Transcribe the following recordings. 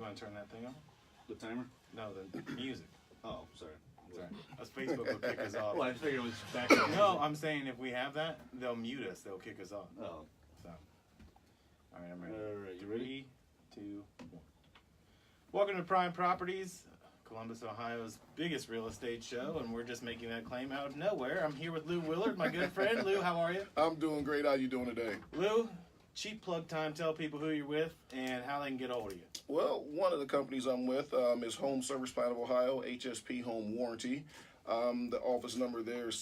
You want to turn that thing on? The timer? No, the music. Oh, sorry. Sorry. Us Facebook will kick us off. Well, I figured it was back. No, I'm saying if we have that, they'll mute us. They'll kick us off. Oh. So, all right, I'm ready. All right, you ready? 3, 2, 1. Welcome to Prime Properties, Columbus, Ohio's biggest real estate show, and we're just making that claim out of nowhere. I'm here with Lou Willard, my good friend. Lou, how are you? I'm doing great. How you doing today? Lou, cheap plug time. Tell people who you're with and how they can get a hold of you. Well, one of the companies I'm with is Home Service Plan of Ohio, HSP Home Warranty. The office number there is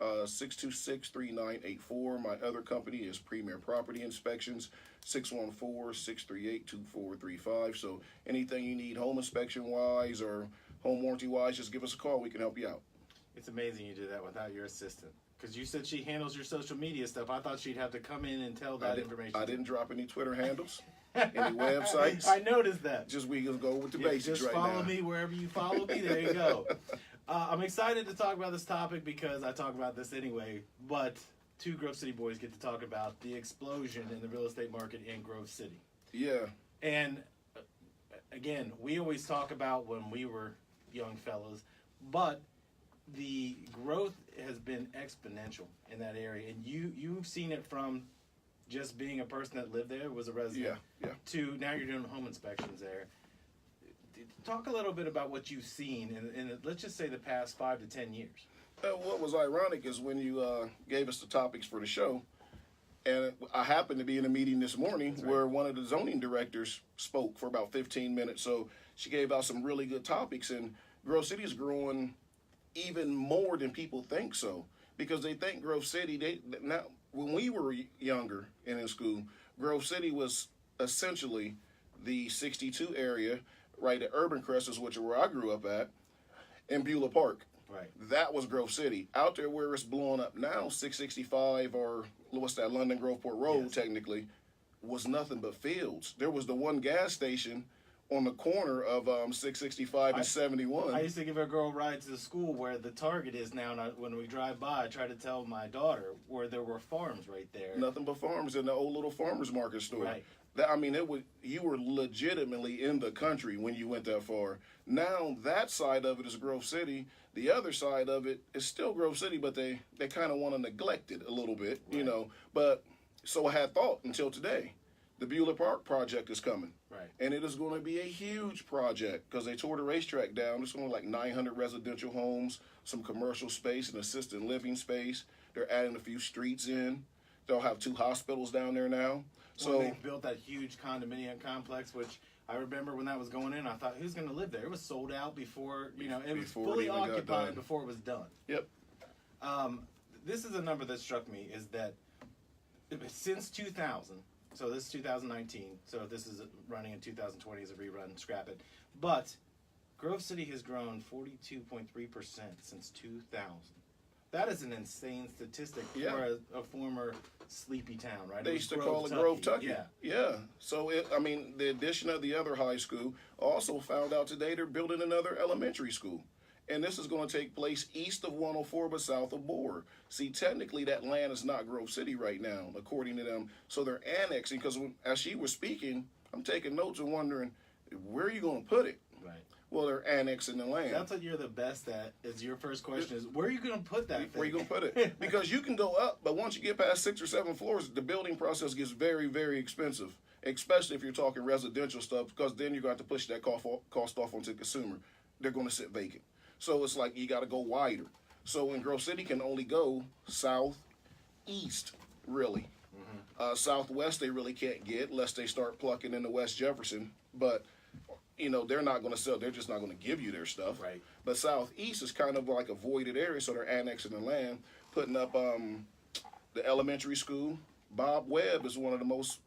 614-626-3984. My other company is Premier Property Inspections, 614-638-2435. So anything you need home inspection-wise or home warranty-wise, just give us a call. We can help you out. It's amazing you did that without your assistant. Because you said she handles your social media stuff. I thought she'd have to come in and tell that information. I didn't drop any Twitter handles, any websites. I noticed that. Just we can go with the basics just right now. follow me wherever you follow me. There you go. I'm excited to talk about this topic because I talk about this anyway. But two Grove City boys get to talk about the explosion in the real estate market in Grove City. Yeah. And again, we always talk about when we were young fellas, but the growth has been exponential in that area, and you've seen it from just being a person that lived there, was a resident, to now you're doing home inspections there. Talk a little bit about what you've seen in let's just say the past 5 to 10 years. What was ironic is when you gave us the topics for the show, and I happened to be in a meeting this morning where one of the zoning directors spoke for about 15 minutes. So she gave out some really good topics, and Grove City is growing even more than people think so, because they think Grove City, now when we were younger and in school, Grove City was essentially the 62 area, right at Urban Crest, which is where I grew up at, and Beulah Park. Right. That was Grove City. Out there where it's blowing up now, 665 or what's that, London Groveport Road, technically, was nothing but fields. There was the one gas station on the corner of 665 and 71. I used to give a girl rides to the school where the Target is now, and when we drive by, I try to tell my daughter where there were farms right there. Nothing but farms in the old little farmer's market store. Right. I mean, you were legitimately in the country when you went that far. Now that side of it is Grove City. The other side of it is still Grove City, but they kind of want to neglect it a little bit, you know. But so I had thought until today, the Beulah Park project is coming. Right. And it is going to be a huge project because they tore the racetrack down. It's only like 900 residential homes, some commercial space, and assisted living space. They're adding a few streets in. They'll have 2 hospitals down there now. So they built that huge condominium complex, which I remember when that was going in, I thought, who's going to live there? It was sold out before, it was fully occupied before it was done. Yep. This is a number that struck me, is that since 2000, so this is 2019, so if this is running in 2020 as a rerun, scrap it. But Grove City has grown 42.3% since 2000. That is an insane statistic for a former sleepy town, right? They used to call it Grove Tucky. Yeah. So, the addition of the other high school, also found out today they're building another elementary school. And this is going to take place east of 104 but south of Boer. See, technically that land is not Grove City right now, according to them. So they're annexing, because as she was speaking, I'm taking notes and wondering, where are you going to put it? Right. Well, they're annexing the land. That's what you're the best at, is your first question is, where are you going to put that thing? Where are you going to put it? Because you can go up, but once you get past 6 or 7 floors, the building process gets very, very expensive, especially if you're talking residential stuff, because then you're going to have to push that cost off onto the consumer. They're going to sit vacant. So it's like you got to go wider. So in Grove City can only go southeast, really. Mm-hmm. Southwest they really can't get unless they start plucking into West Jefferson. But they're not going to sell. They're just not going to give you their stuff. Right. But southeast is kind of like a voided area, so they're annexing the land, putting up the elementary school. Bob Webb is one of the most,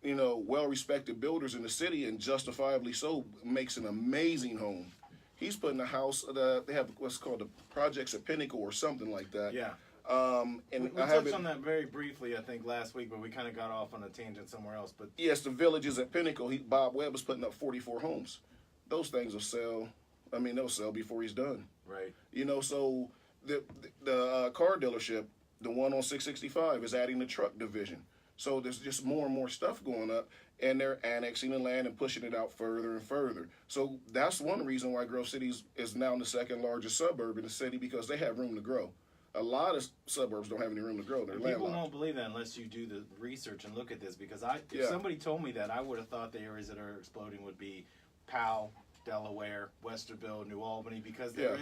well-respected builders in the city, and justifiably so, makes an amazing home. He's putting a house. They have what's called the Projects at Pinnacle or something like that. Yeah. And we touched on that very briefly, I think, last week, but we kind of got off on a tangent somewhere else. But yes, the Villages at Pinnacle. Bob Webb is putting up 44 homes. Those things will sell. They'll sell before he's done. Right. So the car dealership, the one on 665, is adding the truck division. So there's just more and more stuff going up, and they're annexing the land and pushing it out further and further. So that's one reason why Grove City is now the second largest suburb in the city, because they have room to grow. A lot of suburbs don't have any room to grow. They're People landlocked. won't believe that unless you do the research and look at this. Because if Yeah. somebody told me that, I would have thought the areas that are exploding would be Powell, Delaware, Westerville, New Albany, because there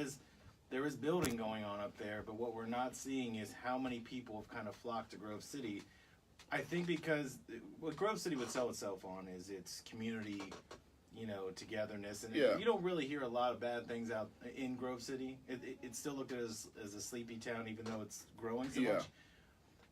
is building going on up there. But what we're not seeing is how many people have kind of flocked to Grove City. I think because what Grove City would sell itself on is its community, togetherness, and you don't really hear a lot of bad things out in Grove City. It's still looked at as a sleepy town, even though it's growing so much.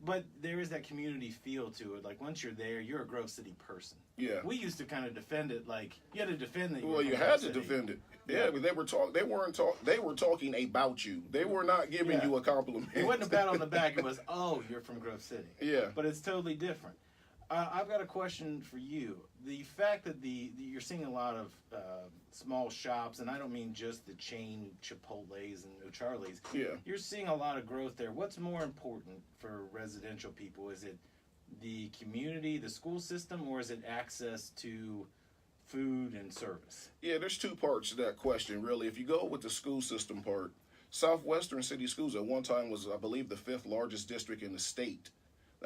But there is that community feel to it. Like once you're there, you're a Grove City person. Yeah. We used to kind of defend it, like you had to defend that. Well, you had to defend it. Yeah, but they were talking about you. They were not giving you a compliment. It wasn't a pat on the back. It was, oh, you're from Grove City. Yeah. But it's totally different. I've got a question for you. The fact that you're seeing a lot of small shops, and I don't mean just the chain Chipotle's and O'Charlie's. Yeah. You're seeing a lot of growth there. What's more important for residential people? Is it the community, the school system, or is it access to food and service? Yeah, there's two parts to that question, really. If you go with the school system part, Southwestern City Schools at one time was, I believe, the 5th largest district in the state.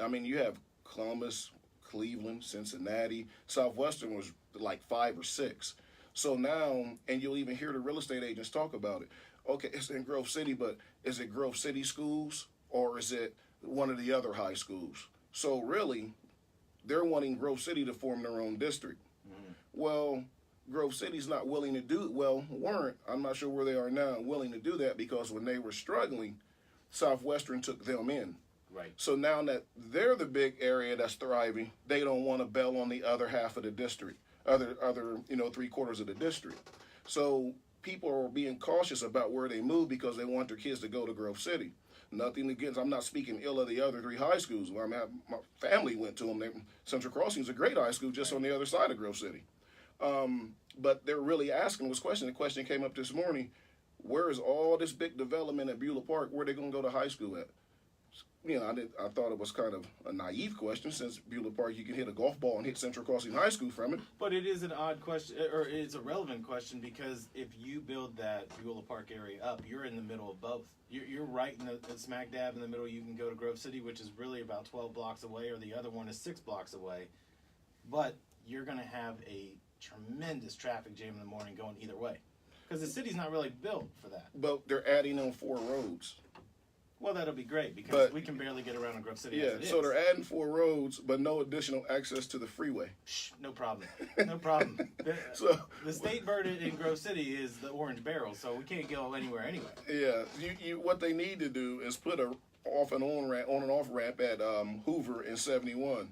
I mean, you have Columbus, Cleveland, Cincinnati. Southwestern was like 5 or 6. So now, and you'll even hear the real estate agents talk about it. Okay, it's in Grove City, but is it Grove City schools or is it one of the other high schools? So really, they're wanting Grove City to form their own district. Mm-hmm. Well, Grove City's not willing to do it. Well, weren't, I'm not sure where they are now, willing to do that, because when they were struggling, Southwestern took them in. Right. So now that they're the big area that's thriving, they don't want to bail on the other half of the district, other 3/4 of the district. So people are being cautious about where they move because they want their kids to go to Grove City. Nothing against, I'm not speaking ill of the other 3 high schools. Well, I mean, my family went to them. Central Crossing is a great high school just on the other side of Grove City. But they're really asking this question. The question came up this morning: where is all this big development at Beulah Park? Where are they going to go to high school at? I thought it was kind of a naive question, since Beulah Park, you can hit a golf ball and hit Central Crossing High School from it. But it is an odd question, or it's a relevant question, because if you build that Beulah Park area up, you're in the middle of both. You're right in the smack dab in the middle. You can go to Grove City, which is really about 12 blocks away, or the other one is 6 blocks away. But you're going to have a tremendous traffic jam in the morning going either way, because the city's not really built for that. But they're adding on 4 roads. Well, that'll be great, because we can barely get around in Grove City. Yeah, so they're adding 4 roads, but no additional access to the freeway. Shh, no problem. No problem. The state bird in Grove City is the Orange Barrel, so we can't go anywhere anyway. Yeah, what they need to do is put a on and off ramp at Hoover in 71,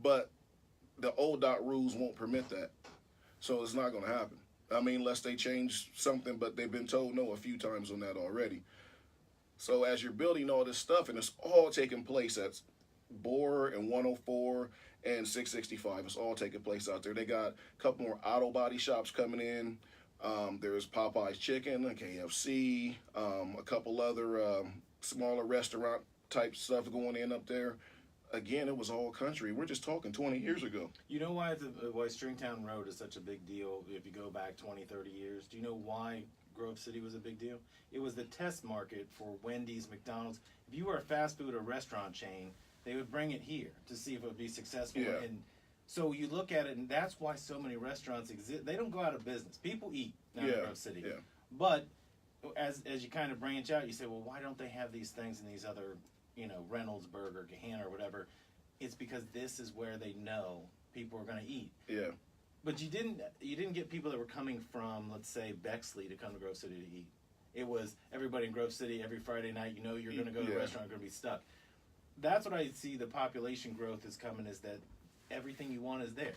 but the ODOT rules won't permit that, so it's not going to happen. I mean, unless they change something, but they've been told no a few times on that already. So as you're building all this stuff, and it's all taking place at Boer and 104 and 665, it's all taking place out there. They got a couple more auto body shops coming in. There's Popeye's Chicken, KFC, a couple other smaller restaurant type stuff going in up there. Again, it was all country. We're just talking 20 years ago. You know why Stringtown Road is such a big deal if you go back 20, 30 years? Do you know why Grove City was a big deal? It was the test market for Wendy's, McDonald's. If you were a fast food or restaurant chain, they would bring it here to see if it would be successful. Yeah. And so you look at it, and that's why so many restaurants exist. They don't go out of business. People eat down in Grove City. Yeah. But as you kind of branch out, you say, well, why don't they have these things in these other, Reynolds Burger, Gahanna, or whatever? It's because this is where they know people are going to eat. Yeah. But you didn't get people that were coming from, let's say, Bexley to come to Grove City to eat. It was everybody in Grove City every Friday night. You're going to go to the restaurant, you're going to be stuck. That's what I see the population growth is coming, is that everything you want is there.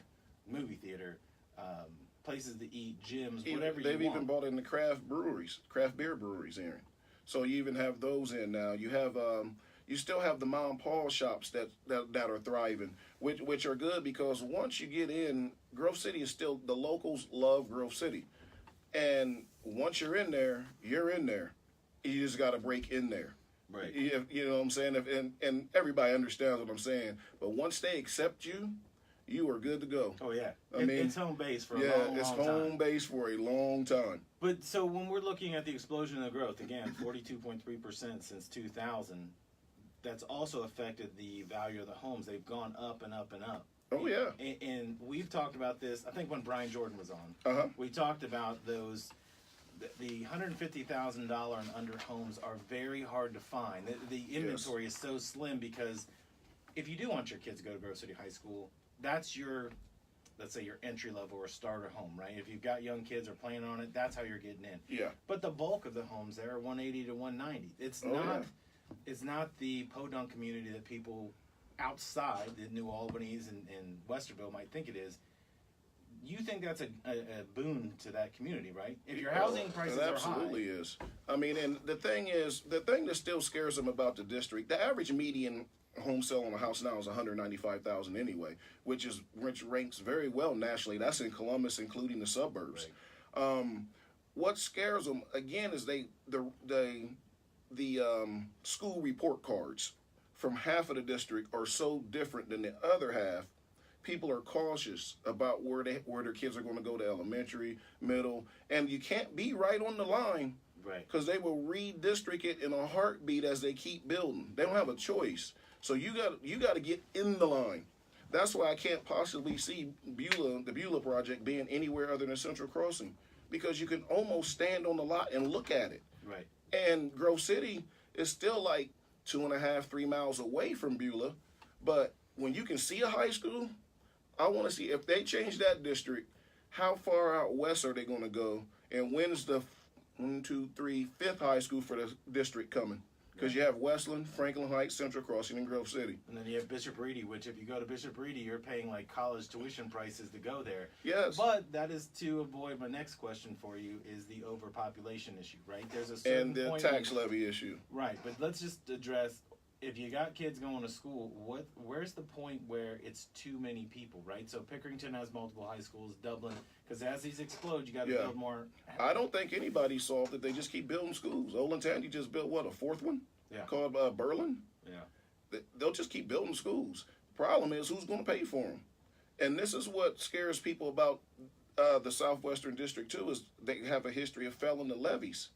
Movie theater, places to eat, gyms, whatever you want. They've even bought in the craft beer breweries, Aaron. So you even have those in now. You have you still have the mom and pop shops that are thriving, which are good, because once you get in, Grove City is still, the locals love Grove City. And once you're in there, you're in there. You just got to break in there. Right. You know what I'm saying? And everybody understands what I'm saying. But once they accept you, you are good to go. Oh yeah, I mean, it's home base for a Yeah, long, it's long home time. base for a long time. But so when we're looking at the explosion of growth, again, 42.3% since 2000, that's also affected the value of the homes. They've gone up and up and up. Oh yeah. And we've talked about this. I think when Brian Jordan was on, Uh-huh. we talked about those. The $150,000 and under homes are very hard to find. The inventory is so slim because if you do want your kids to go to Grove City High School, that's your, let's say, your entry level or starter home, right? If you've got young kids or planning on it, that's how you're getting in. Yeah. But the bulk of the homes there are 180 to 190. It's Oh, not. yeah. It's not the podunk community that people outside the New Albany's and Westerville might think it is. You think that's a boon to that community, right? If your housing prices It are high, absolutely is. I mean, and the thing that still scares them about the district, the average median home sale on a house now is $195,000 anyway, which ranks very well nationally. That's in Columbus, including the suburbs. Right. What scares them again is the school report cards from half of the district are so different than the other half. People are cautious about where their kids are going to go to elementary, middle, and you can't be right on the line, right? Because they will redistrict it in a heartbeat as they keep building. They don't have a choice, so you got to get in the line. That's why I can't possibly see the Beulah project being anywhere other than Central Crossing, because you can almost stand on the lot and look at it. Right. And Grove City is still like 2.5, 3 miles away from Beulah, but when you can see a high school, I want to see if they change that district, how far out west are they going to go, and when's the 5th high school for the district coming? Because you have Westland, Franklin Heights, Central Crossing, and Grove City. And then you have Bishop Reedy, which if you go to Bishop Reedy, you're paying like college tuition prices to go there. Yes. But that is to avoid my next question for you is the overpopulation issue, right? There's a certain And the point tax levy issue. Right, but let's just address, if you got kids going to school, where's the point where it's too many people, right? So Pickerington has multiple high schools, Dublin, because as these explode, you got to build more. I don't think anybody solved it. They just keep building schools. Olentangy just built, what, a 4th one? Yeah. Called Berlin? Yeah. They'll just keep building schools. The problem is who's going to pay for them? And this is what scares people about the Southwestern District, too, is they have a history of failing the levies.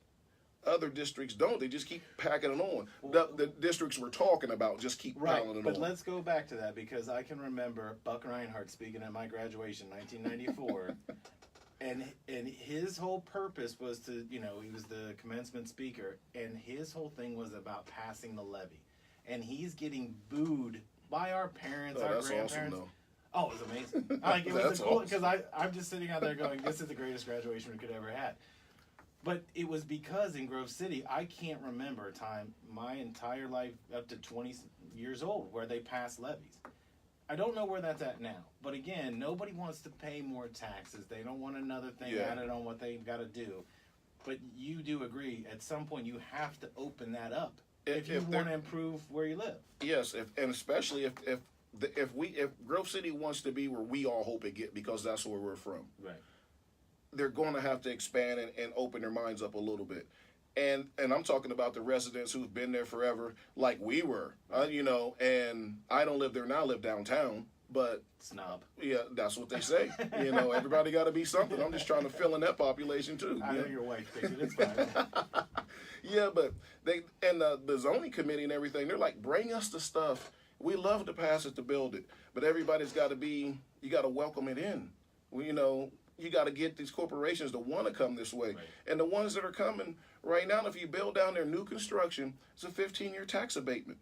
Other districts don't. They just keep packing it on. The districts we're talking about just keep piling it on. But let's go back to that because I can remember Buck Reinhardt speaking at my graduation in 1994. And his whole purpose was to, he was the commencement speaker, and his whole thing was about passing the levy. And he's getting booed by our parents, our grandparents. Awesome, though. Oh, it was amazing. Like, it was That's the cool, awesome. because I'm just sitting out there going, this is the greatest graduation we could ever had. But it was because in Grove City, I can't remember a time my entire life up to 20 years old where they passed levies. I don't know where that's at now. But again, nobody wants to pay more taxes. They don't want another thing added on what they've got to do. But you do agree, at some point you have to open that up if you want to improve where you live. Yes, and especially if Grove City wants to be where we all hope it get, because that's where we're from. Right. They're going to have to expand and open their minds up a little bit. And I'm talking about the residents who've been there forever, like we were, and I don't live there now, I live downtown, but Snob. yeah, that's what they say. Everybody got to be something. I'm just trying to fill in that population too. I know your wife thinks it. It's fine. Yeah, but the zoning committee and everything, they're like, bring us the stuff. We love to pass it to build it, but everybody's got to you got to welcome it in. You got to get these corporations to want to come this way. Right. And the ones that are coming right now, if you build down their new construction, it's a 15-year tax abatement.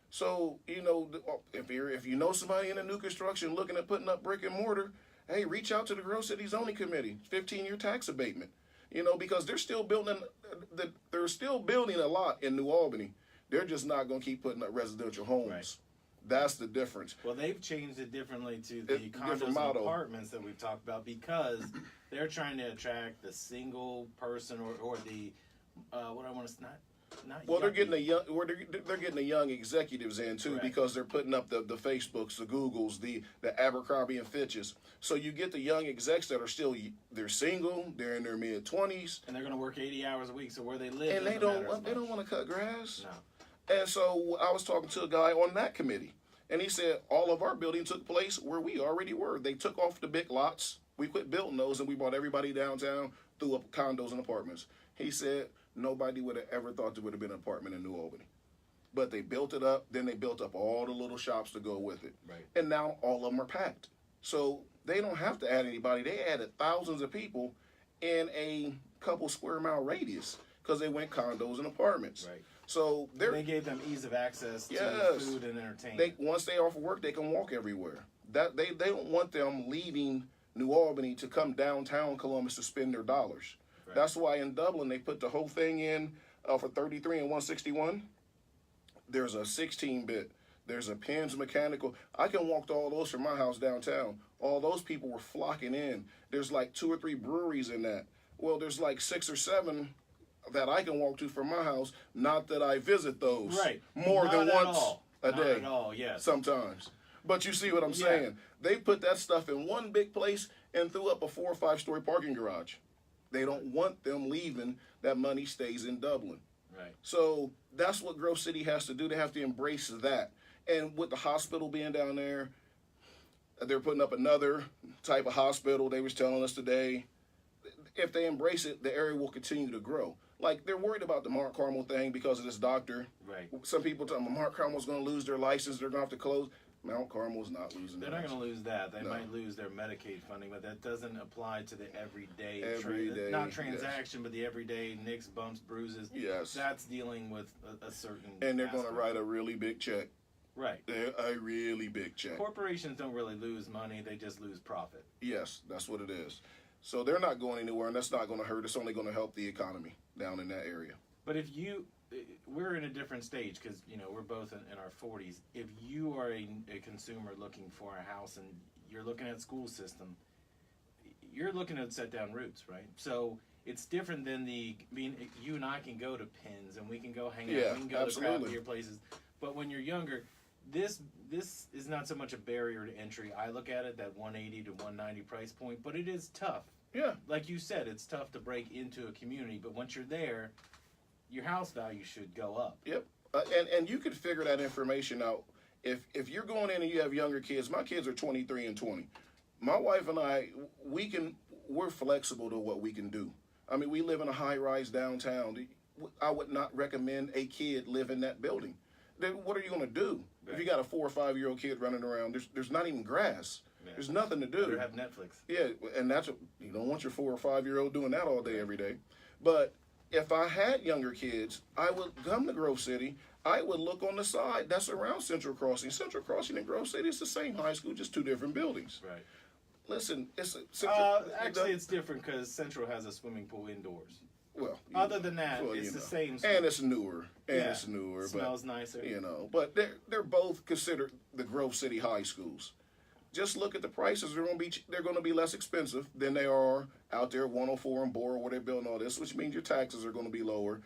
So, if you know somebody in a new construction looking at putting up brick and mortar, hey, reach out to the Grove City Zoning Committee, 15-year tax abatement. Because they're still building a lot in New Albany. They're just not going to keep putting up residential homes. Right. That's the difference. Well, they've changed it differently to the condos and apartments that we've talked about because they're trying to attract the single person or the what I want to not. Well, they're getting they're getting the young executives in too. Correct. Because they're putting up the Facebooks, the Googles, the Abercrombie and Fitches. So you get the young execs that are they're single, they're in their mid-20s, and they're going to work 80 hours a week. So where they live, and they don't want to cut grass. No. And so I was talking to a guy on that committee, and he said all of our building took place where we already were. They took off the big lots. We quit building those, and we brought everybody downtown, threw up condos and apartments. He said nobody would have ever thought there would have been an apartment in New Albany. But they built it up, then they built up all the little shops to go with it. Right. And now all of them are packed. So they don't have to add anybody. They added thousands of people in a couple square mile radius because they went condos and apartments. Right. So they gave them ease of access to Yes. food and entertainment. Once they off of work, they can walk everywhere. That they don't want them leaving New Albany to come downtown Columbus to spend their dollars. Right. That's why in Dublin they put the whole thing in for 33 and 161. There's a 16-bit. There's a Penn's Mechanical. I can walk to all those from my house downtown. All those people were flocking in. There's like 2 or 3 breweries in that. Well, there's like 6 or 7 that I can walk to from my house. Not that I visit those. Right. More Not than at once all. a Not day. at all, yes. Sometimes. But you see what I'm Yeah. saying? They put that stuff in one big place and threw up a 4 or 5 story parking garage. They don't want them leaving. That money stays in Dublin. Right. So that's what Grove City has to do. They have to embrace that. And with the hospital being down there, they're putting up another type of hospital. They was telling us today, if they embrace it, the area will continue to grow. Like, they're worried about the Mark Carmel thing because of this doctor. Right. Some people tell them Mark Carmel's going to lose their license. They're going to have to close. Mount Carmel's not losing They're their not going to lose that. They No. might lose their Medicaid funding, but that doesn't apply to the everyday, Everyday, not transaction, but the everyday nicks, bumps, bruises. Yes. That's dealing with a certain. And they're going to aspect. write a really big check. Right. A really big check. Corporations don't really lose money; they just lose profit. Yes, that's what it is. So they're not going anywhere, and that's not going to hurt. It's only going to help the economy down in that area. But if we're in a different stage because we're both in our 40s. If you are a consumer looking for a house and you're looking at school system, you're looking at set down roots, right? So it's different than you and I can go to Penn's and we can go hang out, Yeah, we can go absolutely. to craft beer places. But when you're younger, this is not so much a barrier to entry. I look at it that 180 to 190 price point, but it is tough. Yeah. Like you said, it's tough to break into a community, but once you're there, your house value should go up. Yep. And you could figure that information out. If you're going in and you have younger kids, my kids are 23 and 20. My wife and I, we're flexible to what we can do. I mean, we live in a high-rise downtown. I would not recommend a kid live in that building. Then what are you going to do? Right. If you got a 4 or 5 year old kid running around, there's not even grass. Yeah. There's nothing to do. Better have Netflix. Yeah, and you don't want your 4 or 5 year old doing that all day, every day. But if I had younger kids, I would come to Grove City. I would look on the side that's around Central Crossing. Central Crossing and Grove City is the same high school, just 2 different buildings. Right. Listen, it's Actually, it's different because Central has a swimming pool indoors. well. Other than that, it's the same. And it's newer. Yeah. But Smells nicer. But they're both considered the Grove City high schools. Just look at the prices. They're going to be less expensive than they are out there at 104 and Borough where they're building all this, which means your taxes are going to be lower.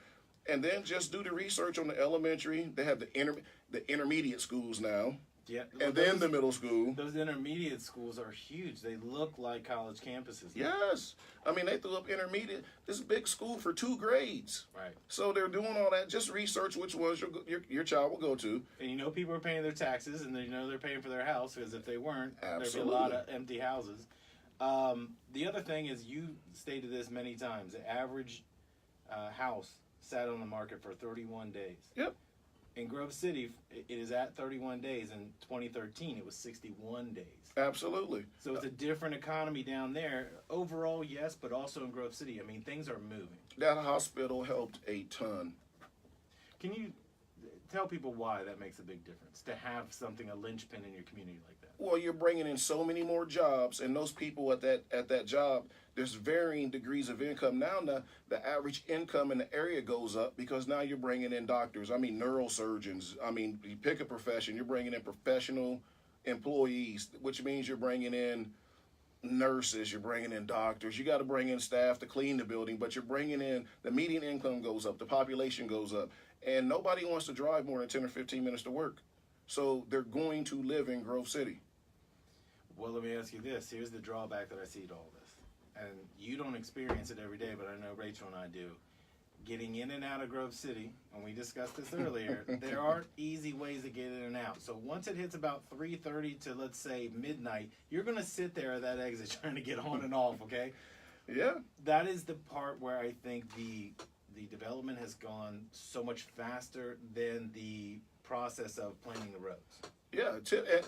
And then just do the research on the elementary. They have the intermediate schools now, Yeah. and then the middle school. Those intermediate schools are huge. They look like college campuses. Yes, I mean they threw up intermediate. This big school for 2 grades. Right. So they're doing all that. Just research which ones your child will go to. And people are paying their taxes, and they're paying for their house, because if they weren't, Absolutely. there'd be a lot of empty houses. The other thing is, you stated this many times, the average house sat on the market for 31 days. Yep. In Grove City, it is at 31 days. In 2013, it was 61 days. Absolutely. So it's a different economy down there. Overall, yes, but also in Grove City. I mean, things are moving. That hospital helped a ton. Can you tell people why that makes a big difference, to have something, a linchpin in your community like that? Well, you're bringing in so many more jobs, and those people at that job, there's varying degrees of income. Now the average income in the area goes up because now you're bringing in doctors. I mean, neurosurgeons. I mean, you pick a profession. You're bringing in professional employees, which means you're bringing in nurses. You're bringing in doctors. You got to bring in staff to clean the building, but you're bringing in, the median income goes up. The population goes up. And nobody wants to drive more than 10 or 15 minutes to work. So they're going to live in Grove City. Well, let me ask you this. Here's the drawback that I see to all this. And you don't experience it every day, but I know Rachel and I do. getting in and out of Grove City, and we discussed this earlier, there aren't easy ways to get in and out. So once it hits about 3:30 to, let's say, midnight, you're going to sit there at that exit trying to get on and off, okay? Yeah. That is the part where I think the development has gone so much faster than the process of planning the roads. Yeah,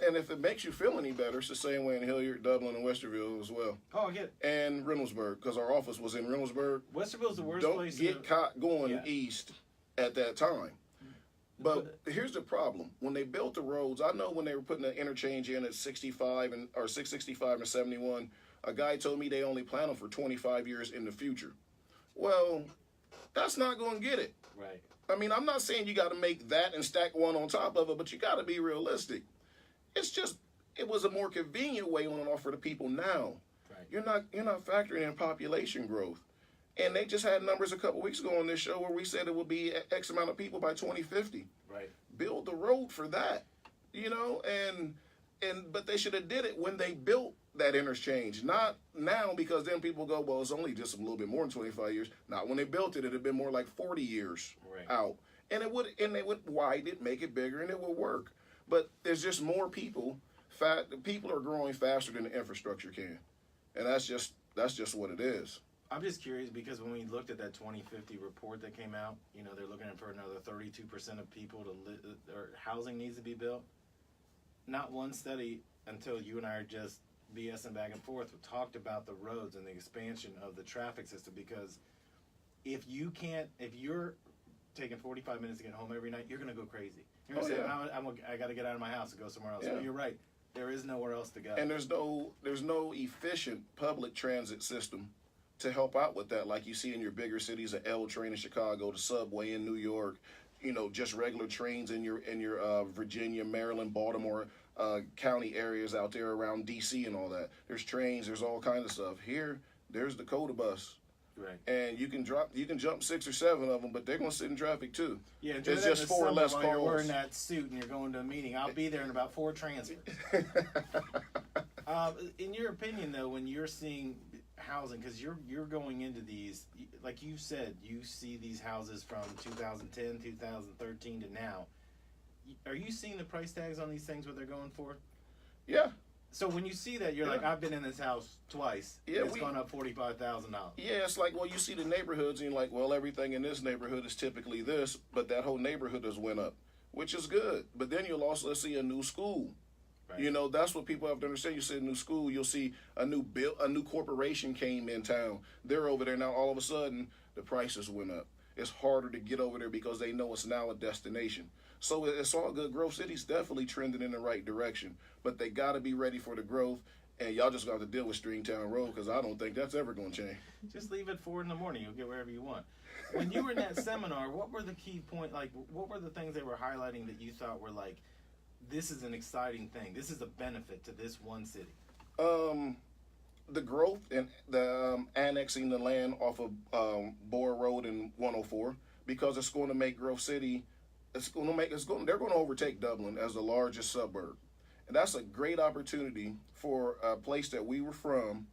and if it makes you feel any better, it's the same way in Hilliard, Dublin, and Westerville as well. Oh, I get it. And Reynoldsburg, because our office was in Reynoldsburg. Westerville's the worst Don't place get to... caught going Yeah. east at that time. But here's the problem. When they built the roads, I know when they were putting the interchange in at 65 or 665 and 71, a guy told me they only plan them for 25 years in the future. Well, that's not going to get it. Right. I mean, I'm not saying you got to make that and stack one on top of it, but you got to be realistic. It's just, it was a more convenient way on and off for the people now. Right. You're not factoring in population growth. And they just had numbers a couple weeks ago on this show where we said it would be X amount of people by 2050. Right. Build the road for that, you know, but they should have did it when they built that interchange, not now, because then people go, well, it's only just a little bit more than 25 years. Not when they built it, it'd have been more like 40 years Right. out. And they would widen it, make it bigger, and it would work. But there's just more people. People are growing faster than the infrastructure can. And that's just what it is. I'm just curious because when we looked at that 2050 report that came out, you know, they're looking for another 32% of people to live, or housing needs to be built. Not one study until you and I are just BSing back and forth talked about the roads and the expansion of the traffic system, because if you're taking 45 minutes to get home every night, you're going to go crazy. You're going to say, I got to get out of my house and go somewhere else. Yeah. But you're right. There is nowhere else to go. And there's no efficient public transit system to help out with that, like you see in your bigger cities, the L train in Chicago, the subway in New York, you know, just regular trains in your Virginia, Maryland, Baltimore county areas out there around DC and all that. There's trains, there's all kinds of stuff. Here, there's the Coda bus. Right. And you can jump 6 or 7 of them, but they're gonna sit in traffic too. Yeah, it's just 4 less while calls. you're wearing that suit and you're going to a meeting. I'll be there in about 4 transfers. In your opinion, though, when you're seeing housing, because you're going into these, like you said, you see these houses from 2010, 2013 to now. Are you seeing the price tags on these things, what they're going for? Yeah. So when you see that, you're like, I've been in this house twice. Yeah, it's gone up $45,000. Yeah, it's like, well, you see the neighborhoods, and you're like, well, everything in this neighborhood is typically this, but that whole neighborhood has went up, which is good. But then you'll also see a new school. Right. You know, that's what people have to understand. You see a new school, you'll see a new corporation came in town. They're over there now. All of a sudden, the prices went up. It's harder to get over there because they know it's now a destination. So it's all good. Grove City's definitely trending in the right direction, but they got to be ready for the growth. And y'all just got to deal with Stringtown Road, because I don't think that's ever going to change. Just leave at 4 in the morning. You'll get wherever you want. When you were in that seminar, what were the key points? Like, what were the things they were highlighting that you thought were like, this is an exciting thing, this is a benefit to this one city? The growth and the annexing the land off of Boer Road and 104, because it's going to make Grove City, they're going to overtake Dublin as the largest suburb. And that's a great opportunity for a place that we were from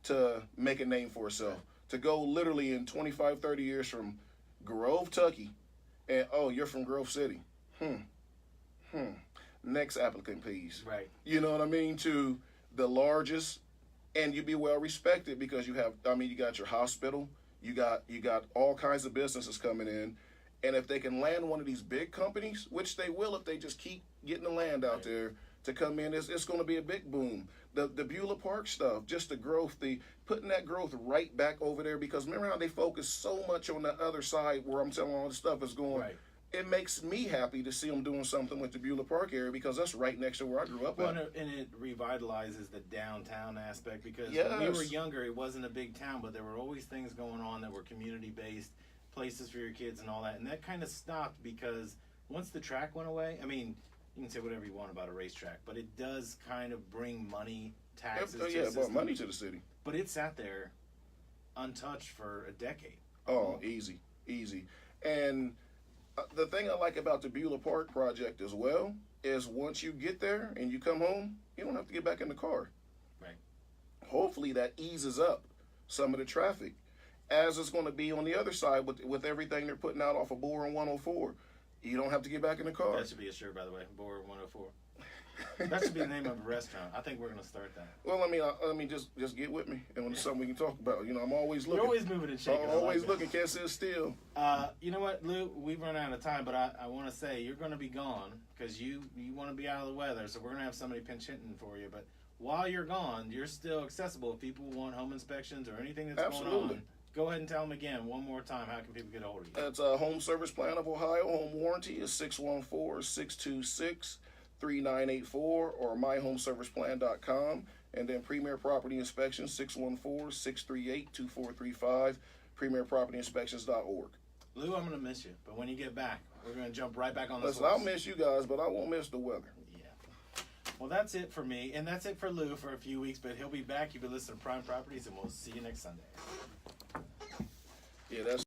to make a name for itself. To go literally in 25, 30 years from Grove, Tucky, and, oh, you're from Grove City. Next applicant, please. Right. You know what I mean? To the largest, and you be well respected because you got your hospital, you got all kinds of businesses coming in. And if they can land one of these big companies, which they will if they just keep getting the land out there to come in, it's going to be a big boom. The Beulah Park stuff, just the growth, putting that growth right back over there, because remember how they focus so much on the other side where I'm telling all this stuff is going. Right. It makes me happy to see them doing something with the Beulah Park area, because that's right next to where I grew up at. And it revitalizes the downtown aspect, because when we were younger, it wasn't a big town, but there were always things going on that were community-based, places for your kids and all that. And that kind of stopped because once the track went away, I mean, you can say whatever you want about a racetrack, but it does kind of bring money, taxes to the system. Brought money to the city. But it sat there untouched for a decade. Oh, easy. And the thing I like about the Beulah Park project as well is once you get there and you come home, you don't have to get back in the car. Right. Hopefully that eases up some of the traffic. as it's going to be on the other side with everything they're putting out off of Boer and 104. You don't have to get back in the car. That should be a shirt, by the way. Boer 104. That should be the name of a restaurant. I think we're gonna start that. Well, I mean, just get with me, and when it's something we can talk about. You know, I'm always looking. You're always moving and shaking. I'm always looking. Can't sit still. You know what, Lou? We've run out of time, but I want to say you're gonna be gone because you want to be out of the weather. So we're gonna have somebody pinch hitting for you. But while you're gone, you're still accessible. If people want home inspections or anything that's Absolutely. going on, go ahead and tell them again one more time. How can people get a hold of you? That's Home Service Plan of Ohio. Home warranty is 614-626-3984 or myhomeserviceplan.com. And then Premier Property Inspection, 614-638-2435, premierpropertyinspections.org. Lou, I'm gonna miss you, but when you get back, we're gonna jump right back on this. Listen, I'll miss you guys, but I won't miss the weather. Yeah. Well, that's it for me, and that's it for Lou for a few weeks. But he'll be back. You've been listening to Prime Properties, and we'll see you next Sunday. Yeah, that's